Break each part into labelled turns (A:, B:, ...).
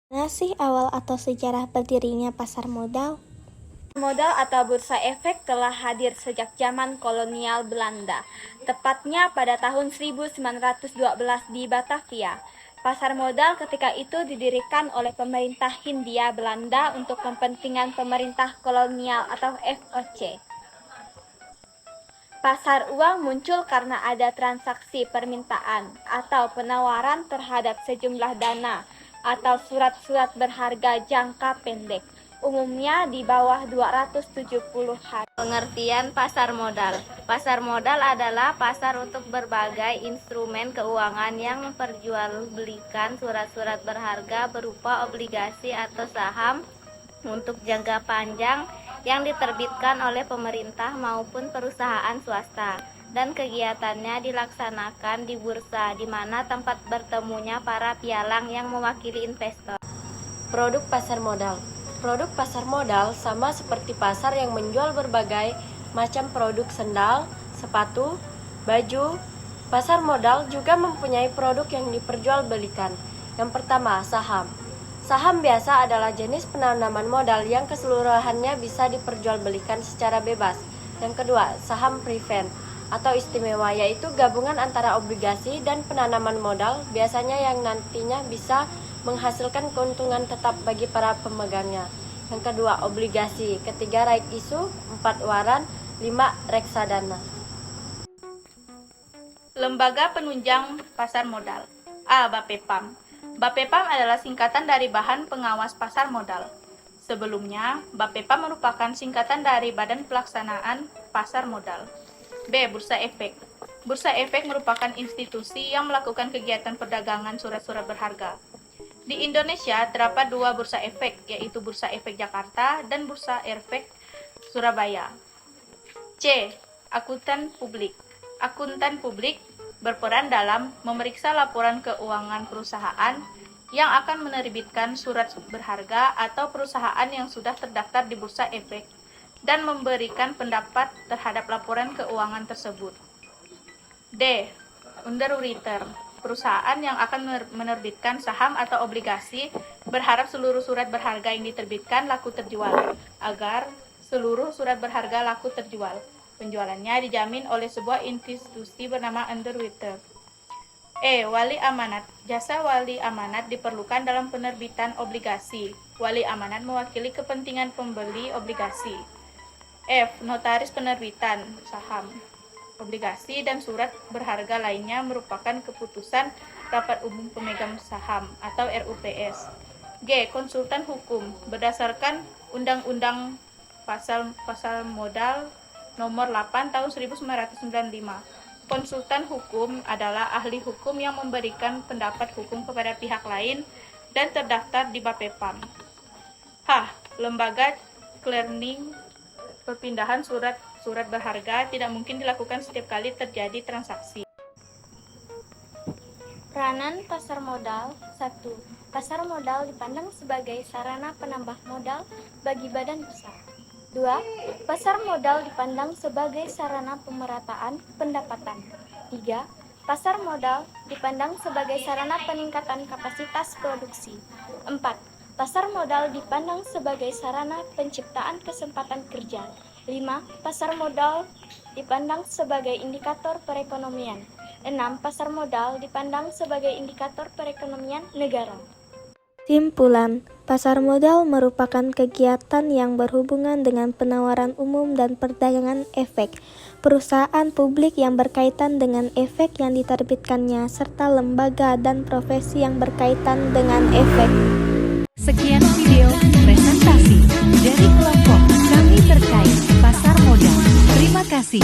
A: Mana sih awal atau sejarah berdirinya pasar modal?
B: Modal atau bursa efek telah hadir sejak zaman kolonial Belanda, tepatnya pada tahun 1912 di Batavia. Pasar modal ketika itu didirikan oleh pemerintah Hindia Belanda untuk kepentingan pemerintah kolonial atau VOC. Pasar uang muncul karena ada transaksi permintaan atau penawaran terhadap sejumlah dana atau surat-surat berharga jangka pendek, umumnya di bawah 270 hari.
C: Pengertian pasar modal. Pasar modal adalah pasar untuk berbagai instrumen keuangan yang memperjualbelikan surat-surat berharga berupa obligasi atau saham untuk jangka panjang yang diterbitkan oleh pemerintah maupun perusahaan swasta, dan kegiatannya dilaksanakan di bursa, di mana tempat bertemunya para pialang yang mewakili investor.
D: Produk pasar modal. Produk pasar modal sama seperti pasar yang menjual berbagai macam produk sendal, sepatu, baju. Pasar modal juga mempunyai produk yang diperjualbelikan. Yang pertama, saham. Saham biasa adalah jenis penanaman modal yang keseluruhannya bisa diperjualbelikan secara bebas. Yang kedua, saham prefend atau istimewa, yaitu gabungan antara obligasi dan penanaman modal, biasanya yang nantinya bisa menghasilkan keuntungan tetap bagi para pemegangnya. Yang kedua, obligasi. Ketiga, right issue. 4, waran. 5, reksadana.
E: Lembaga penunjang pasar modal. A. Bapepam. Bapepam adalah singkatan dari Badan Pengawas Pasar Modal. Sebelumnya, Bapepam merupakan singkatan dari Badan Pelaksanaan Pasar Modal. B. Bursa Efek. Bursa Efek merupakan institusi yang melakukan kegiatan perdagangan surat-surat berharga. Di Indonesia terdapat 2 bursa efek, yaitu Bursa Efek Jakarta dan Bursa Efek Surabaya. C. Akuntan publik. Akuntan publik berperan dalam memeriksa laporan keuangan perusahaan yang akan menerbitkan surat berharga atau perusahaan yang sudah terdaftar di Bursa Efek dan memberikan pendapat terhadap laporan keuangan tersebut. D. Underwriter. Perusahaan yang akan menerbitkan saham atau obligasi berharap seluruh surat berharga yang diterbitkan laku terjual. Agar seluruh surat berharga laku terjual, penjualannya dijamin oleh sebuah institusi bernama underwriter. E. Wali amanat. Jasa wali amanat diperlukan dalam penerbitan obligasi. Wali amanat mewakili kepentingan pembeli obligasi. F. Notaris penerbitan saham, obligasi, dan surat berharga lainnya merupakan keputusan Rapat Umum Pemegang Saham atau RUPS. G. Konsultan hukum. Berdasarkan Undang-Undang Pasar Modal Nomor 8 Tahun 1995. Konsultan hukum adalah ahli hukum yang memberikan pendapat hukum kepada pihak lain dan terdaftar di Bapepam. H. Lembaga clearing. Perpindahan surat berharga tidak mungkin dilakukan setiap kali terjadi transaksi.
A: Peranan pasar modal. 1. Pasar modal dipandang sebagai sarana penambah modal bagi badan usaha. 2. Pasar modal dipandang sebagai sarana pemerataan pendapatan. 3. Pasar modal dipandang sebagai sarana peningkatan kapasitas produksi. 4. Pasar modal dipandang sebagai sarana penciptaan kesempatan kerja. 5. Pasar modal dipandang sebagai indikator perekonomian. 6. Pasar modal dipandang sebagai indikator perekonomian negara.
F: Simpulan, pasar modal merupakan kegiatan yang berhubungan dengan penawaran umum dan perdagangan efek, perusahaan publik yang berkaitan dengan efek yang diterbitkannya, serta lembaga dan profesi yang berkaitan dengan efek.
G: Sekian video presentasi dari kelompok Kami Terkait Pasar Modal. Terima kasih.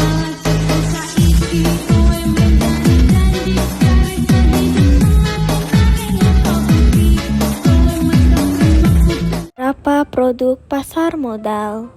F: Berapa produk pasar modal?